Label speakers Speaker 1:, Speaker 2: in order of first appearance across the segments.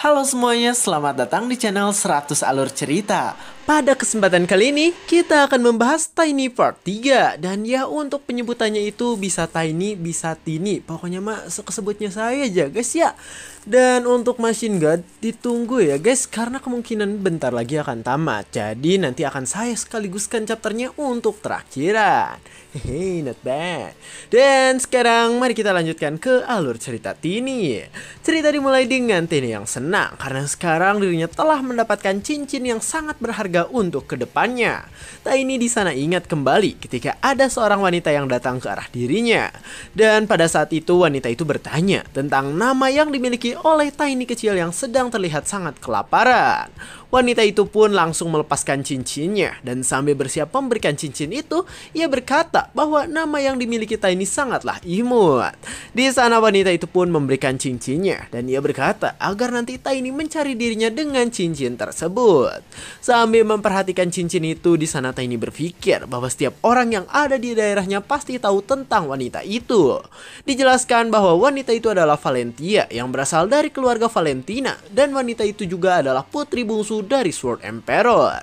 Speaker 1: Halo semuanya, selamat datang di channel 100 Alur Cerita. Pada kesempatan kali ini, kita akan membahas Tiny Part 3. Dan ya, untuk penyebutannya itu bisa Tiny, bisa Tini. Pokoknya mah kesebutnya saya aja guys ya. Dan untuk Machine God, ditunggu ya guys, karena kemungkinan bentar lagi akan tamat. Jadi nanti akan saya sekaliguskan chapternya untuk terakhiran. Hehe, not bad. Dan sekarang mari kita lanjutkan ke alur cerita Tini. Cerita dimulai dengan Tini yang senang karena sekarang dirinya telah mendapatkan cincin yang sangat berharga untuk kedepannya. Tini di sana ingat kembali ketika ada seorang wanita yang datang ke arah dirinya. Dan pada saat itu wanita itu bertanya tentang nama yang dimiliki oleh Tini kecil yang sedang terlihat sangat kelaparan. Wanita itu pun langsung melepaskan cincinnya dan sambil bersiap memberikan cincin itu, ia berkata bahwa nama yang dimiliki Tini sangatlah imut. Di sana wanita itu pun memberikan cincinnya dan ia berkata agar nanti Tini mencari dirinya dengan cincin tersebut. Sambil memperhatikan cincin itu, di sana Tini berpikir bahwa setiap orang yang ada di daerahnya pasti tahu tentang wanita itu. Dijelaskan bahwa wanita itu adalah Valentia yang berasal dari keluarga Valentina dan wanita itu juga adalah putri bungsu dari Sword Emperor.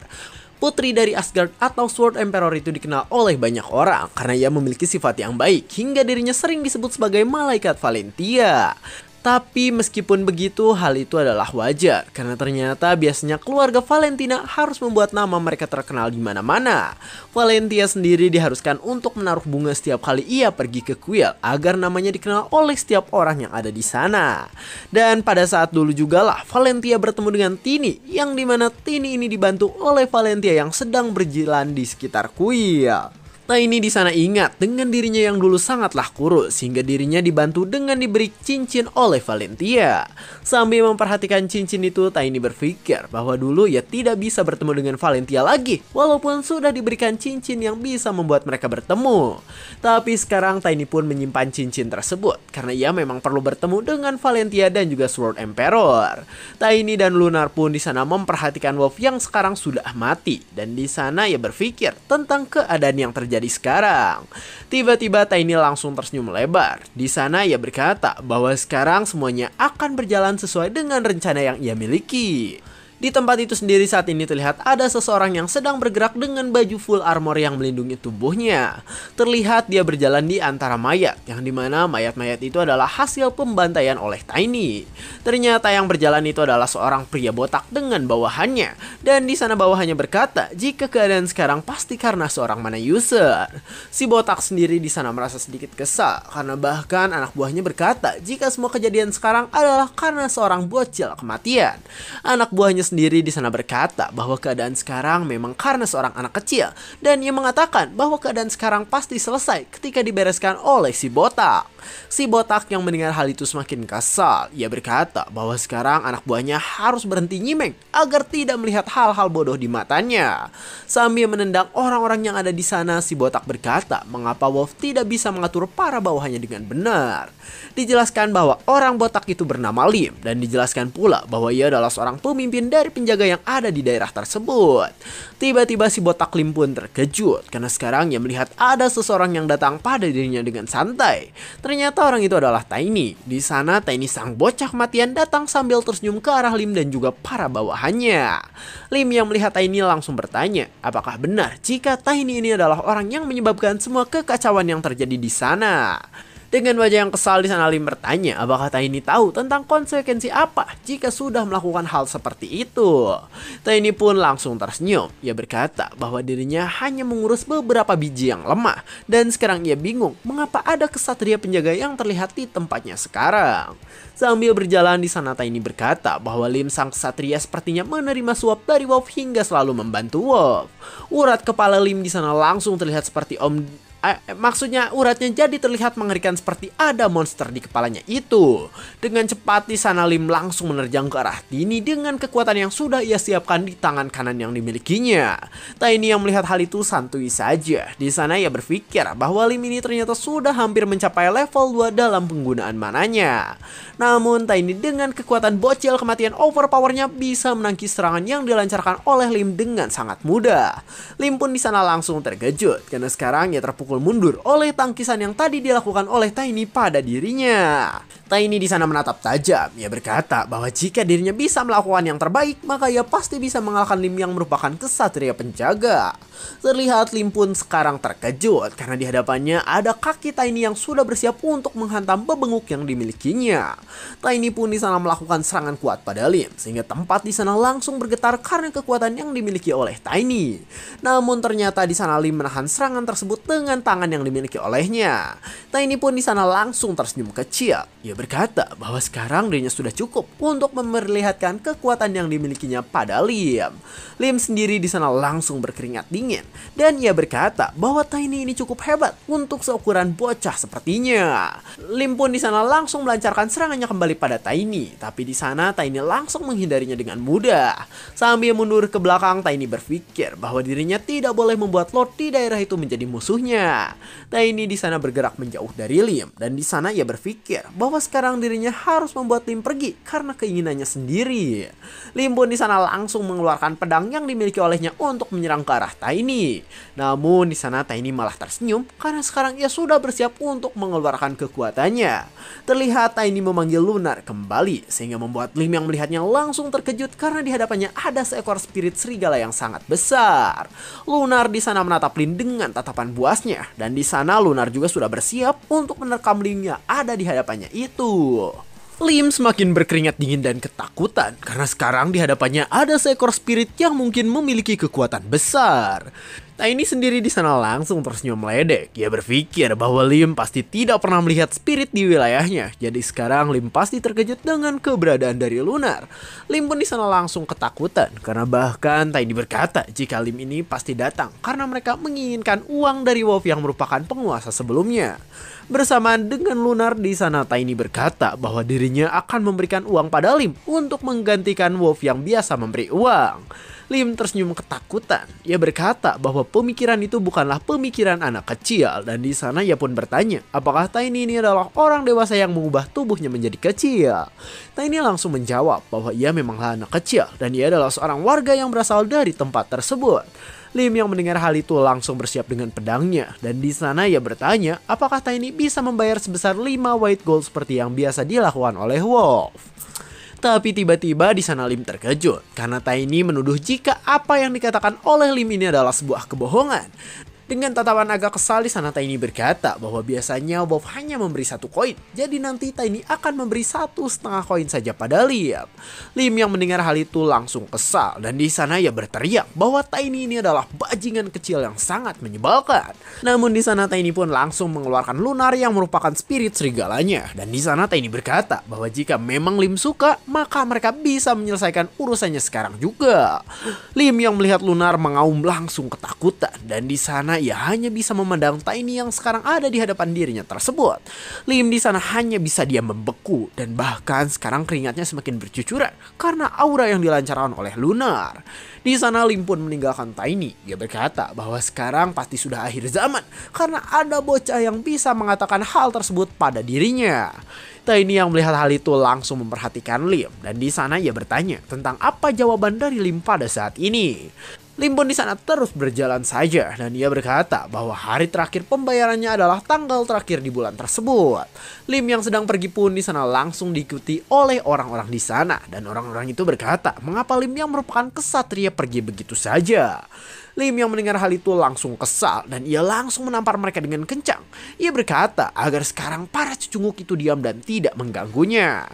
Speaker 1: Putri dari Asgard atau Sword Emperor itu dikenal oleh banyak orang karena ia memiliki sifat yang baik hingga dirinya sering disebut sebagai malaikat Valentia. Tapi meskipun begitu, hal itu adalah wajar karena ternyata biasanya keluarga Valentina harus membuat nama mereka terkenal di mana-mana. Valentia sendiri diharuskan untuk menaruh bunga setiap kali ia pergi ke kuil agar namanya dikenal oleh setiap orang yang ada di sana. Dan pada saat dulu juga lah Valentia bertemu dengan Tini, yang dimana Tini ini dibantu oleh Valentia yang sedang berjalan di sekitar kuil. Tini di sana ingat dengan dirinya yang dulu sangatlah kurus sehingga dirinya dibantu dengan diberi cincin oleh Valentia. Sambil memperhatikan cincin itu, Tini berpikir bahwa dulu ia tidak bisa bertemu dengan Valentia lagi walaupun sudah diberikan cincin yang bisa membuat mereka bertemu. Tapi sekarang Tini pun menyimpan cincin tersebut karena ia memang perlu bertemu dengan Valentia dan juga Sword Emperor. Tini dan Lunar pun di sana memperhatikan Wolf yang sekarang sudah mati dan di sana ia berpikir tentang keadaan yang terjadi sekarang. Tiba-tiba Tini langsung tersenyum lebar. Di sana ia berkata bahwa sekarang semuanya akan berjalan sesuai dengan rencana yang ia miliki. Di tempat itu sendiri saat ini terlihat ada seseorang yang sedang bergerak dengan baju full armor yang melindungi tubuhnya. Terlihat dia berjalan di antara mayat, yang dimana mayat-mayat itu adalah hasil pembantaian oleh Tini. Ternyata yang berjalan itu adalah seorang pria botak dengan bawahannya. Dan di sana bawahannya berkata jika keadaan sekarang pasti karena seorang mana user. Si botak sendiri di sana merasa sedikit kesal karena bahkan anak buahnya berkata jika semua kejadian sekarang adalah karena seorang bocil kematian. Anak buahnya sendiri di sana berkata bahwa keadaan sekarang memang karena seorang anak kecil dan ia mengatakan bahwa keadaan sekarang pasti selesai ketika dibereskan oleh si botak. Si botak yang mendengar hal itu semakin kesal. Ia berkata bahwa sekarang anak buahnya harus berhenti nyimeng agar tidak melihat hal-hal bodoh di matanya. Sambil menendang orang-orang yang ada di sana, si botak berkata mengapa Wolf tidak bisa mengatur para bawahannya dengan benar. Dijelaskan bahwa orang botak itu bernama Lim dan dijelaskan pula bahwa ia adalah seorang pemimpin dari penjaga yang ada di daerah tersebut. Tiba-tiba si botak Lim pun terkejut karena sekarang ia melihat ada seseorang yang datang pada dirinya dengan santai. Ternyata orang itu adalah Tini. Di sana Tini sang bocah kematian datang sambil tersenyum ke arah Lim dan juga para bawahannya. Lim yang melihat Tini langsung bertanya, apakah benar jika Tini ini adalah orang yang menyebabkan semua kekacauan yang terjadi di sana? Dengan wajah yang kesal di sana Lim bertanya apakah Tini tahu tentang konsekuensi apa jika sudah melakukan hal seperti itu. Tini pun langsung tersenyum. Ia berkata bahwa dirinya hanya mengurus beberapa biji yang lemah dan sekarang ia bingung mengapa ada kesatria penjaga yang terlihat di tempatnya sekarang. Sambil berjalan di sana Tini berkata bahwa Lim sang kesatria sepertinya menerima suap dari Wolf hingga selalu membantu Wolf. Urat kepala Lim di sana langsung terlihat seperti maksudnya uratnya jadi terlihat mengerikan seperti ada monster di kepalanya itu. Dengan cepat di sana Lim langsung menerjang ke arah Tini dengan kekuatan yang sudah ia siapkan di tangan kanan yang dimilikinya. Tini yang melihat hal itu santuy saja. Di sana ia berpikir bahwa Lim ini ternyata sudah hampir mencapai level 2 dalam penggunaan mananya. Namun Tini dengan kekuatan bocil kematian overpowernya bisa menangkis serangan yang dilancarkan oleh Lim dengan sangat mudah. Lim pun di sana langsung terkejut karena sekarang ia terpukul mundur oleh tangkisan yang tadi dilakukan oleh Tini pada dirinya. Tiny di sana menatap tajam. Ia berkata bahwa jika dirinya bisa melakukan yang terbaik, maka ia pasti bisa mengalahkan Lim yang merupakan kesatria penjaga. Terlihat Lim pun sekarang terkejut karena di hadapannya ada kaki Tiny yang sudah bersiap untuk menghantam bebenguk yang dimilikinya. Tiny pun di sana melakukan serangan kuat pada Lim sehingga tempat di sana langsung bergetar karena kekuatan yang dimiliki oleh Tiny. Namun ternyata di sana Lim menahan serangan tersebut dengan tangan yang dimiliki olehnya. Tiny pun di sana langsung tersenyum kecil. Ia berkata bahwa sekarang dirinya sudah cukup untuk memperlihatkan kekuatan yang dimilikinya pada Lim. Lim sendiri di sana langsung berkeringat dingin dan ia berkata bahwa Tiny ini cukup hebat untuk seukuran bocah sepertinya. Lim pun di sana langsung melancarkan serangannya kembali pada Tiny, tapi di sana Tiny langsung menghindarinya dengan mudah. Sambil mundur ke belakang, Tiny berpikir bahwa dirinya tidak boleh membuat Lord di daerah itu menjadi musuhnya. Tiny di sana bergerak menjauh dari Lim dan di sana ia berpikir bahwa sekarang dirinya harus membuat Lim pergi karena keinginannya sendiri. Lim pun di sana langsung mengeluarkan pedang yang dimiliki olehnya untuk menyerang ke arah Tiny. Namun di sana Tiny malah tersenyum karena sekarang ia sudah bersiap untuk mengeluarkan kekuatannya. Terlihat Tiny memanggil Lunar kembali sehingga membuat Lim yang melihatnya langsung terkejut karena di hadapannya ada seekor spirit serigala yang sangat besar. Lunar di sana menatap Lim dengan tatapan buasnya dan di sana Lunar juga sudah bersiap untuk menerkam Lim yang ada di hadapannya itu. Lim semakin berkeringat dingin dan ketakutan karena sekarang di hadapannya ada seekor spirit yang mungkin memiliki kekuatan besar. Tiny sendiri di sana langsung tersenyum meledek. Ia berpikir bahwa Lim pasti tidak pernah melihat spirit di wilayahnya. Jadi sekarang Lim pasti terkejut dengan keberadaan dari Lunar. Lim pun di sana langsung ketakutan karena bahkan Tiny berkata jika Lim ini pasti datang karena mereka menginginkan uang dari Wolf yang merupakan penguasa sebelumnya. Bersamaan dengan Lunar di sana Tiny berkata bahwa dirinya akan memberikan uang pada Lim untuk menggantikan Wolf yang biasa memberi uang. Lim tersenyum ketakutan. Ia berkata bahwa pemikiran itu bukanlah pemikiran anak kecil dan di sana ia pun bertanya apakah Tiny ini adalah orang dewasa yang mengubah tubuhnya menjadi kecil. Tiny langsung menjawab bahwa ia memanglah anak kecil dan ia adalah seorang warga yang berasal dari tempat tersebut. Lim yang mendengar hal itu langsung bersiap dengan pedangnya dan di sana ia bertanya apakah Tiny bisa membayar sebesar 5 white gold seperti yang biasa dilakukan oleh Wolf. Tapi tiba-tiba di sana Lim terkejut karena Tiny menuduh jika apa yang dikatakan oleh Lim ini adalah sebuah kebohongan. Dengan tatapan agak kesal di sana Tiny berkata bahwa biasanya Wolf hanya memberi 1 koin, jadi nanti Tiny akan memberi 1,5 koin saja pada Lim. Lim yang mendengar hal itu langsung kesal dan di sana ia berteriak bahwa Tiny ini adalah bajingan kecil yang sangat menyebalkan. Namun di sana Tiny pun langsung mengeluarkan Lunar yang merupakan spirit serigalanya dan di sana Tiny berkata bahwa jika memang Lim suka maka mereka bisa menyelesaikan urusannya sekarang juga. Lim yang melihat Lunar mengaum langsung ketakutan dan di sana ia hanya bisa memandang Tiny yang sekarang ada di hadapan dirinya tersebut. Lim di sana hanya bisa diam membeku dan bahkan sekarang keringatnya semakin bercucuran karena aura yang dilancarkan oleh Lunar. Di sana Lim pun meninggalkan Tiny. Dia berkata bahwa sekarang pasti sudah akhir zaman karena ada bocah yang bisa mengatakan hal tersebut pada dirinya. Tiny yang melihat hal itu langsung memperhatikan Lim dan di sana ia bertanya tentang apa jawaban dari Lim pada saat ini. Lim pun di sana terus berjalan saja dan ia berkata bahwa hari terakhir pembayarannya adalah tanggal terakhir di bulan tersebut. Lim yang sedang pergi pun di sana langsung diikuti oleh orang-orang di sana dan orang-orang itu berkata mengapa Lim yang merupakan kesatria pergi begitu saja. Lim yang mendengar hal itu langsung kesal dan ia langsung menampar mereka dengan kencang. Ia berkata agar sekarang para cucunguk itu diam dan tidak mengganggunya.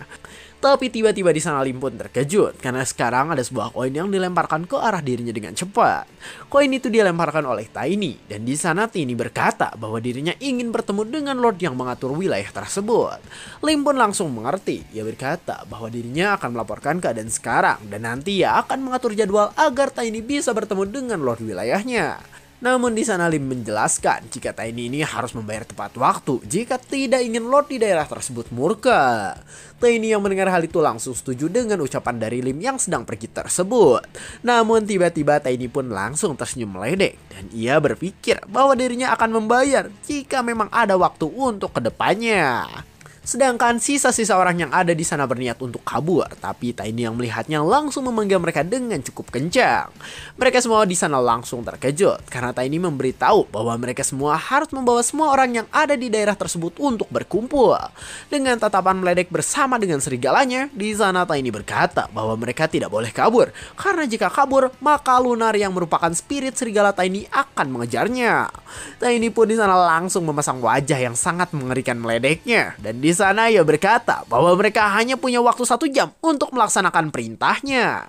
Speaker 1: Tapi tiba-tiba di sana Lim pun terkejut karena sekarang ada sebuah koin yang dilemparkan ke arah dirinya dengan cepat. Koin itu dilemparkan oleh Tiny dan di sana Tiny berkata bahwa dirinya ingin bertemu dengan Lord yang mengatur wilayah tersebut. Lim pun langsung mengerti. Ia berkata bahwa dirinya akan melaporkan keadaan sekarang dan nanti ia akan mengatur jadwal agar Tiny bisa bertemu dengan Lord wilayahnya. Namun di sana Lim menjelaskan jika Tiny ini harus membayar tepat waktu jika tidak ingin Lord di daerah tersebut murka. Tiny yang mendengar hal itu langsung setuju dengan ucapan dari Lim yang sedang pergi tersebut. Namun tiba-tiba Tiny pun langsung tersenyum meledek dan ia berpikir bahwa dirinya akan membayar jika memang ada waktu untuk kedepannya. Sedangkan sisa-sisa orang yang ada di sana berniat untuk kabur, tapi Tiny yang melihatnya langsung memanggil mereka dengan cukup kencang. Mereka semua di sana langsung terkejut karena Tiny memberitahu bahwa mereka semua harus membawa semua orang yang ada di daerah tersebut untuk berkumpul. Dengan tatapan meledek bersama dengan serigalanya, di sana Tiny berkata bahwa mereka tidak boleh kabur karena jika kabur maka Lunar yang merupakan spirit serigala Tiny akan mengejarnya. Tiny pun di sana langsung memasang wajah yang sangat mengerikan meledeknya, dan di sana ia berkata bahwa mereka hanya punya waktu 1 jam untuk melaksanakan perintahnya.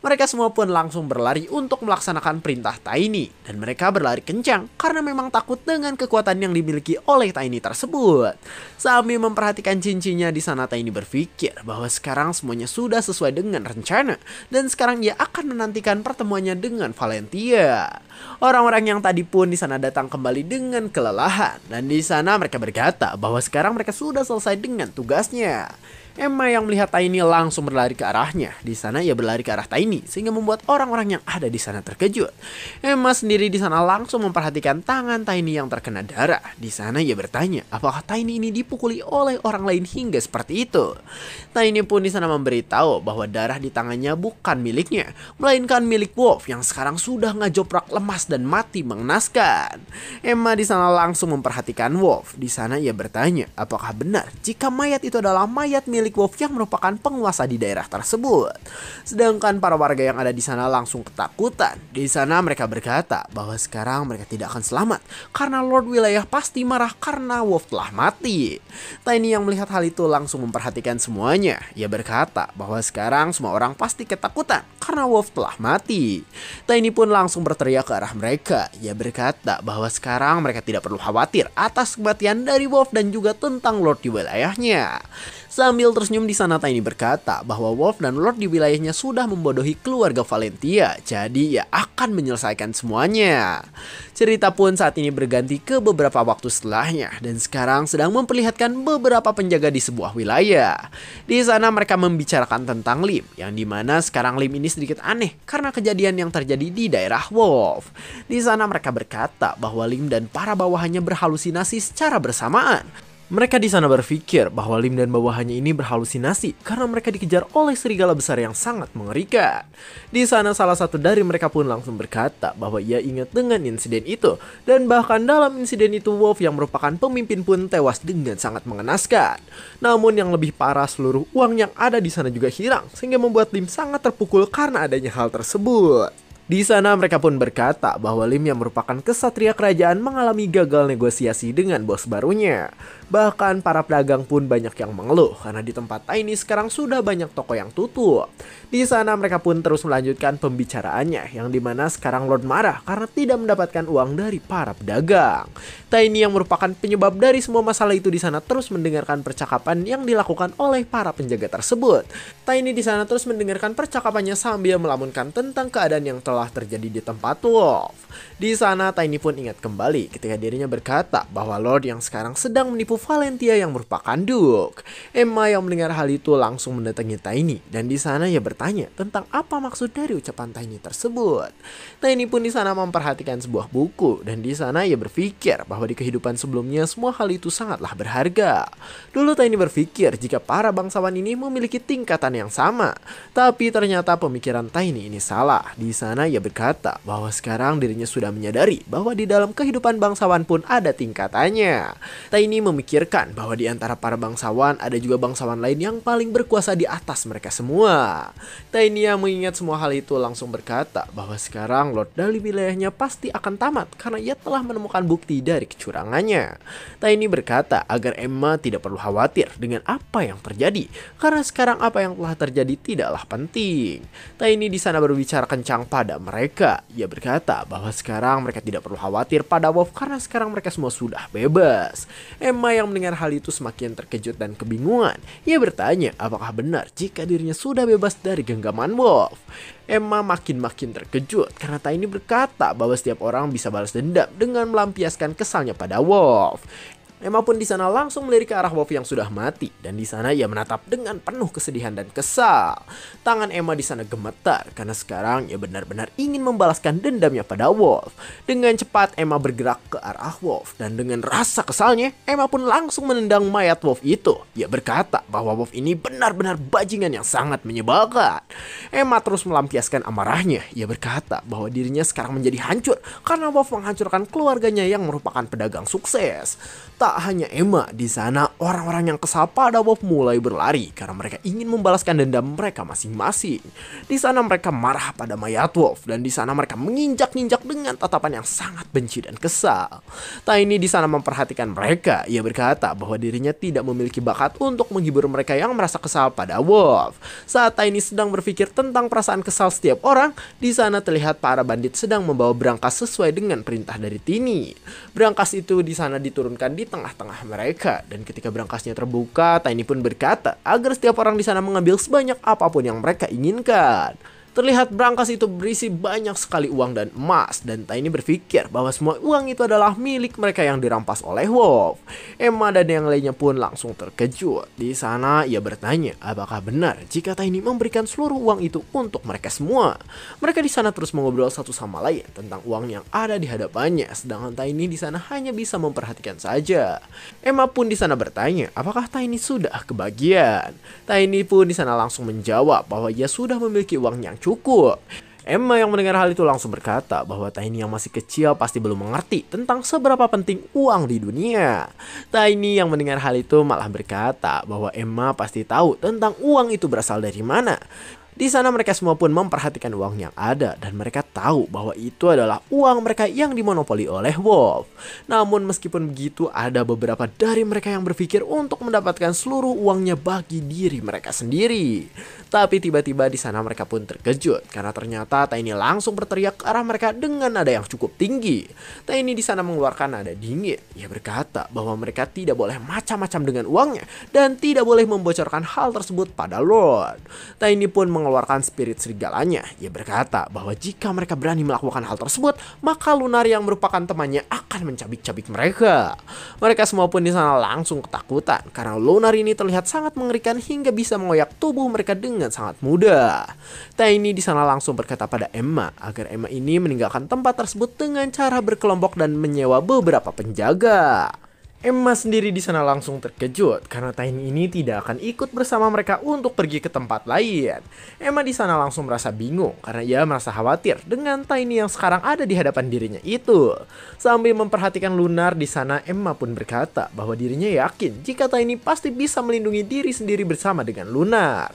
Speaker 1: Mereka semua pun langsung berlari untuk melaksanakan perintah Tiny, dan mereka berlari kencang karena memang takut dengan kekuatan yang dimiliki oleh Tiny tersebut. Sambil memperhatikan cincinnya di sana, Tiny berpikir bahwa sekarang semuanya sudah sesuai dengan rencana, dan sekarang ia akan menantikan pertemuannya dengan Valentia. Orang-orang yang tadi pun di sana datang kembali dengan kelelahan, dan di sana mereka berkata bahwa sekarang mereka sudah selesai dengan tugasnya. Emma yang melihat Tiny langsung berlari ke arahnya. Di sana ia berlari ke arah Tiny sehingga membuat orang-orang yang ada di sana terkejut. Emma sendiri di sana langsung memperhatikan tangan Tiny yang terkena darah. Di sana ia bertanya, apakah Tiny ini dipukuli oleh orang lain hingga seperti itu. Tiny pun di sana memberitahu bahwa darah di tangannya bukan miliknya, melainkan milik Wolf yang sekarang sudah ngejoprak lemas dan mati mengenaskan. Emma di sana langsung memperhatikan Wolf. Di sana ia bertanya, apakah benar jika mayat itu adalah mayat milik Wolf yang merupakan penguasa di daerah tersebut. Sedangkan para warga yang ada di sana langsung ketakutan. Di sana mereka berkata bahwa sekarang mereka tidak akan selamat karena Lord Wilayah pasti marah karena Wolf telah mati. Tiny yang melihat hal itu langsung memperhatikan semuanya. Ia berkata bahwa sekarang semua orang pasti ketakutan karena Wolf telah mati. Tiny pun langsung berteriak ke arah mereka. Ia berkata bahwa sekarang mereka tidak perlu khawatir atas kematian dari Wolf dan juga tentang Lord di wilayahnya. Sambil tersenyum di sana, Tiny berkata bahwa Wolf dan Lord di wilayahnya sudah membodohi keluarga Valentia, jadi ia akan menyelesaikan semuanya. Cerita pun saat ini berganti ke beberapa waktu setelahnya, dan sekarang sedang memperlihatkan beberapa penjaga di sebuah wilayah. Di sana mereka membicarakan tentang Lim, yang dimana sekarang Lim ini sedikit aneh karena kejadian yang terjadi di daerah Wolf. Di sana mereka berkata bahwa Lim dan para bawahannya berhalusinasi secara bersamaan. Mereka di sana berpikir bahwa Lim dan bawahannya ini berhalusinasi karena mereka dikejar oleh serigala besar yang sangat mengerikan. Di sana salah satu dari mereka pun langsung berkata bahwa ia ingat dengan insiden itu, dan bahkan dalam insiden itu Wolf yang merupakan pemimpin pun tewas dengan sangat mengenaskan. Namun yang lebih parah, seluruh uang yang ada di sana juga hilang sehingga membuat Lim sangat terpukul karena adanya hal tersebut. Di sana mereka pun berkata bahwa Lim yang merupakan kesatria kerajaan mengalami gagal negosiasi dengan bos barunya. Bahkan para pedagang pun banyak yang mengeluh karena di tempat Tiny sekarang sudah banyak toko yang tutup. Di sana mereka pun terus melanjutkan pembicaraannya, yang dimana sekarang Lord marah karena tidak mendapatkan uang dari para pedagang. Tiny yang merupakan penyebab dari semua masalah itu di sana terus mendengarkan percakapan yang dilakukan oleh para penjaga tersebut. Tiny di sana terus mendengarkan percakapannya sambil melamunkan tentang keadaan yang telah terjadi di tempat Wolf. Di sana Tiny pun ingat kembali ketika dirinya berkata bahwa Lord yang sekarang sedang menipu Valentia yang merupakan Duke. Emma yang mendengar hal itu langsung mendatangi Tiny, dan di sana ia bertanya tentang apa maksud dari ucapan Tiny tersebut. Tiny pun di sana memperhatikan sebuah buku, dan di sana ia berpikir bahwa di kehidupan sebelumnya semua hal itu sangatlah berharga. Dulu Tiny berpikir jika para bangsawan ini memiliki tingkatan yang sama, tapi ternyata pemikiran Tiny ini salah. Di sana ia berkata bahwa sekarang dirinya sudah menyadari bahwa di dalam kehidupan bangsawan pun ada tingkatannya. Tiny memikirkan bahwa di antara para bangsawan ada juga bangsawan lain yang paling berkuasa di atas mereka semua. Tiny yang mengingat semua hal itu langsung berkata bahwa sekarang Lord dari wilayahnya pasti akan tamat karena ia telah menemukan bukti dari kecurangannya. Tiny berkata agar Emma tidak perlu khawatir dengan apa yang terjadi karena sekarang apa yang telah terjadi tidaklah penting. Tiny di sana berbicara kencang pada mereka. Ia berkata bahwa sekarang mereka tidak perlu khawatir pada Wolf karena sekarang mereka semua sudah bebas. Emma yang mendengar hal itu semakin terkejut dan kebingungan. Ia bertanya apakah benar jika dirinya sudah bebas dari genggaman Wolf. Emma makin terkejut karena Tiny berkata bahwa setiap orang bisa balas dendam dengan melampiaskan kesalnya pada Wolf. Emma pun di sana langsung melirik ke arah Wolf yang sudah mati, dan di sana ia menatap dengan penuh kesedihan dan kesal. Tangan Emma di sana gemetar karena sekarang ia benar-benar ingin membalaskan dendamnya pada Wolf. Dengan cepat Emma bergerak ke arah Wolf, dan dengan rasa kesalnya Emma pun langsung menendang mayat Wolf itu. Ia berkata bahwa Wolf ini benar-benar bajingan yang sangat menyebalkan. Emma terus melampiaskan amarahnya. Ia berkata bahwa dirinya sekarang menjadi hancur karena Wolf menghancurkan keluarganya yang merupakan pedagang sukses. Tak hanya Emma, di sana orang-orang yang kesal pada Wolf mulai berlari karena mereka ingin membalaskan dendam mereka masing-masing. Di sana mereka marah pada mayat Wolf, dan di sana mereka menginjak-injak dengan tatapan yang sangat benci dan kesal. Tiny di sana memperhatikan mereka. Ia berkata bahwa dirinya tidak memiliki bakat untuk menghibur mereka yang merasa kesal pada Wolf. Saat Tiny sedang berpikir tentang perasaan kesal setiap orang, di sana terlihat para bandit sedang membawa berangkas sesuai dengan perintah dari Tiny. Berangkas itu di sana diturunkan di tengah-tengah mereka, dan ketika berangkasnya terbuka, Tiny pun berkata agar setiap orang di sana mengambil sebanyak apapun yang mereka inginkan. Terlihat berangkas itu berisi banyak sekali uang dan emas, dan Tiny berpikir bahwa semua uang itu adalah milik mereka yang dirampas oleh Wolf. Emma dan yang lainnya pun langsung terkejut. Di sana ia bertanya apakah benar jika Tiny memberikan seluruh uang itu untuk mereka semua. Mereka di sana terus mengobrol satu sama lain tentang uang yang ada di hadapannya, sedangkan Tiny di sana hanya bisa memperhatikan saja. Emma pun di sana bertanya apakah Tiny sudah kebagian. Tiny pun di sana langsung menjawab bahwa ia sudah memiliki uang yang cukup. Emma yang mendengar hal itu langsung berkata bahwa Tiny yang masih kecil pasti belum mengerti tentang seberapa penting uang di dunia. Tiny yang mendengar hal itu malah berkata bahwa Emma pasti tahu tentang uang itu berasal dari mana. Di sana mereka semua pun memperhatikan uang yang ada, dan mereka tahu bahwa itu adalah uang mereka yang dimonopoli oleh Wolf. Namun meskipun begitu, ada beberapa dari mereka yang berpikir untuk mendapatkan seluruh uangnya bagi diri mereka sendiri. Tapi tiba-tiba di sana mereka pun terkejut karena ternyata Tiny langsung berteriak ke arah mereka dengan nada yang cukup tinggi. Tiny di sana mengeluarkan nada dingin. Ia berkata bahwa mereka tidak boleh macam-macam dengan uangnya dan tidak boleh membocorkan hal tersebut pada Lord. Tiny pun mengeluarkan spirit serigalanya. Ia berkata bahwa jika mereka berani melakukan hal tersebut, maka Lunar yang merupakan temannya akan mencabik-cabik mereka. Mereka semua pun di sana langsung ketakutan karena Lunar ini terlihat sangat mengerikan hingga bisa mengoyak tubuh mereka dengan sangat mudah. Tiny di sana langsung berkata pada Emma agar Emma ini meninggalkan tempat tersebut dengan cara berkelompok dan menyewa beberapa penjaga. Emma sendiri di sana langsung terkejut karena Tiny ini tidak akan ikut bersama mereka untuk pergi ke tempat lain. Emma di sana langsung merasa bingung karena ia merasa khawatir dengan Tiny yang sekarang ada di hadapan dirinya itu. Sambil memperhatikan Lunar di sana, Emma pun berkata bahwa dirinya yakin jika Tiny pasti bisa melindungi diri sendiri bersama dengan Lunar.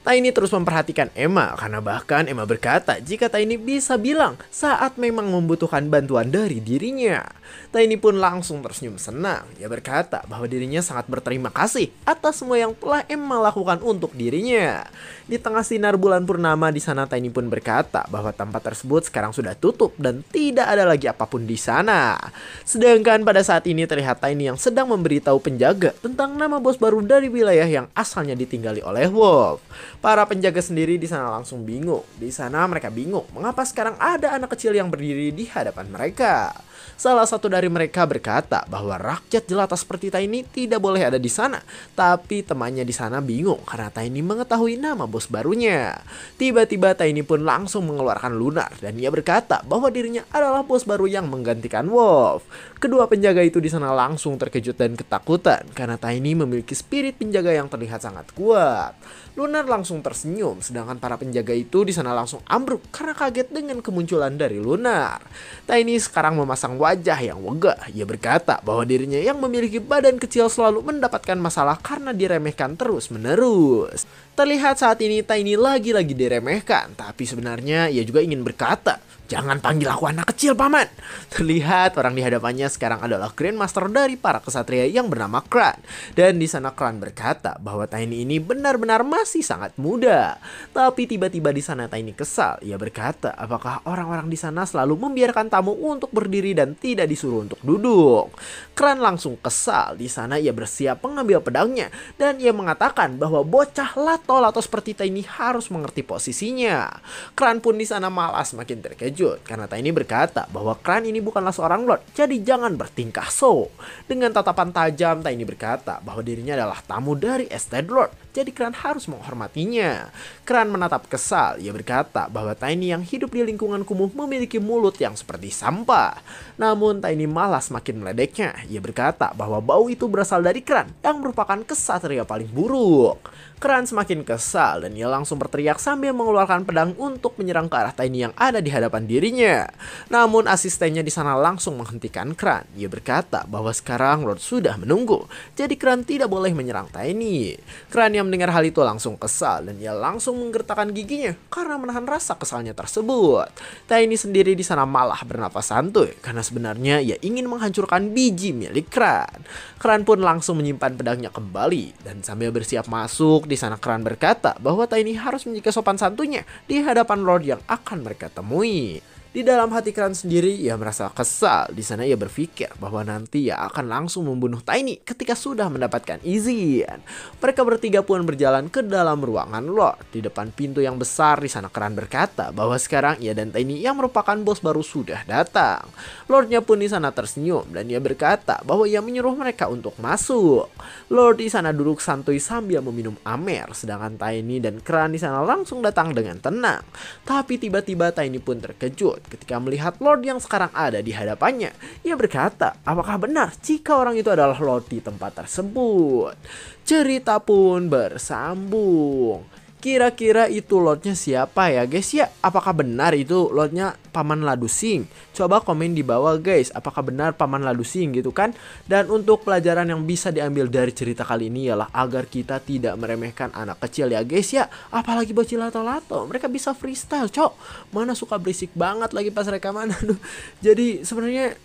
Speaker 1: Tiny terus memperhatikan Emma karena bahkan Emma berkata jika Tiny bisa bilang saat memang membutuhkan bantuan dari dirinya. Tiny pun langsung tersenyum senang. Ia berkata bahwa dirinya sangat berterima kasih atas semua yang telah Emma lakukan untuk dirinya. Di tengah sinar bulan purnama di sana, Tiny pun berkata bahwa tempat tersebut sekarang sudah tutup dan tidak ada lagi apapun di sana. Sedangkan pada saat ini terlihat Tiny yang sedang memberitahu penjaga tentang nama bos baru dari wilayah yang asalnya ditinggali oleh Wolf. Para penjaga sendiri di sana langsung bingung. Di sana mereka bingung mengapa sekarang ada anak kecil yang berdiri di hadapan mereka. Salah satu dari mereka berkata bahwa rakyat jelata seperti Tiny tidak boleh ada di sana. Tapi temannya di sana bingung karena Tiny mengetahui nama bos barunya. Tiba-tiba Tiny pun langsung mengeluarkan Lunar dan ia berkata bahwa dirinya adalah bos baru yang menggantikan Wolf. Kedua penjaga itu di sana langsung terkejut dan ketakutan karena Tiny memiliki spirit penjaga yang terlihat sangat kuat. Lunar langsung tersenyum, sedangkan para penjaga itu di sana langsung ambruk karena kaget dengan kemunculan dari Lunar. Tiny sekarang memasang wajah yang wegah. Ia berkata bahwa dirinya yang memiliki badan kecil selalu mendapatkan masalah karena diremehkan terus-menerus. Terlihat saat ini Tiny lagi-lagi diremehkan, tapi sebenarnya ia juga ingin berkata, "Jangan panggil aku anak kecil, paman." Terlihat orang di hadapannya sekarang adalah Grandmaster dari para kesatria yang bernama Kran. Dan di sana Kran berkata bahwa Tiny ini benar-benar masih sangat muda. Tapi tiba-tiba di sana Tiny kesal. Ia berkata, apakah orang-orang di sana selalu membiarkan tamu untuk berdiri dan tidak disuruh untuk duduk? Kran langsung kesal. Di sana ia bersiap mengambil pedangnya dan ia mengatakan bahwa bocah lato-lato seperti Tiny harus mengerti posisinya. Kran pun di sana malah semakin terkejut karena Tiny berkata bahwa Kran ini bukanlah seorang lord, jadi jangan bertingkah so. Dengan tatapan tajam, Tiny berkata bahwa dirinya adalah tamu dari Estate Lord, jadi Kran harus menghormatinya. Kran menatap kesal. Ia berkata bahwa Tiny yang hidup di lingkungan kumuh memiliki mulut yang seperti sampah. Namun Tiny malah semakin meledeknya. Ia berkata bahwa bau itu berasal dari Kran yang merupakan kesatria paling buruk. Kran semakin kesal dan ia langsung berteriak sambil mengeluarkan pedang untuk menyerang ke arah Tiny yang ada di hadapan dirinya. Namun asistennya di sana langsung menghentikan Kran. Ia berkata bahwa sekarang Lord sudah menunggu, jadi Kran tidak boleh menyerang Tiny. Kran yang mendengar hal itu langsung kesal dan ia langsung menggertakkan giginya karena menahan rasa kesalnya tersebut. Tiny sendiri di sana malah bernapas santuy karena sebenarnya ia ingin menghancurkan biji milik Kran. Kran pun langsung menyimpan pedangnya kembali dan sambil bersiap masuk, di sana Kran berkata bahwa Tiny harus menjaga sopan santunya di hadapan Lord yang akan mereka temui. Di dalam hati Kran sendiri ia merasa kesal. Di sana ia berpikir bahwa nanti ia akan langsung membunuh Tiny ketika sudah mendapatkan izin. Mereka bertiga pun berjalan ke dalam ruangan Lord. Di depan pintu yang besar di sana Kran berkata bahwa sekarang ia dan Tiny yang merupakan bos baru sudah datang. Lordnya pun di sana tersenyum dan ia berkata bahwa ia menyuruh mereka untuk masuk. Lord di sana duduk santuy sambil meminum amer, sedangkan Tiny dan Kran di sana langsung datang dengan tenang. Tapi tiba-tiba Tiny pun terkejut ketika melihat Lord yang sekarang ada di hadapannya. Ia berkata, apakah benar jika orang itu adalah Lord di tempat tersebut? Cerita pun bersambung. Kira-kira itu Lordnya siapa ya guys ya? Apakah benar itu Lordnya Paman Ladusing? Coba komen di bawah guys, apakah benar Paman Ladusing gitu kan? Dan untuk pelajaran yang bisa diambil dari cerita kali ini ialah agar kita tidak meremehkan anak kecil ya guys ya. Apalagi bocil lato-lato, mereka bisa freestyle cok. Mana suka berisik banget lagi pas rekaman. Aduh. Jadi sebenarnya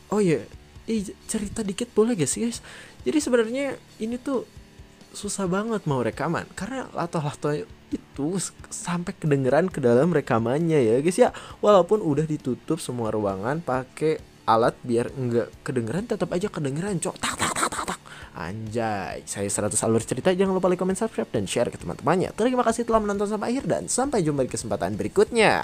Speaker 1: cerita dikit boleh gak sih guys? Jadi sebenarnya ini tuh susah banget mau rekaman karena lato-lato itu sampai kedengeran ke dalam rekamannya ya guys ya. Walaupun udah ditutup semua ruangan pakai alat biar enggak kedengeran, tetap aja kedengeran cok. Tak tak tak tak tak. Anjay, saya 100 alur cerita. Jangan lupa like, comment, subscribe dan share ke teman-temannya. Terima kasih telah menonton sampai akhir dan sampai jumpa di kesempatan berikutnya.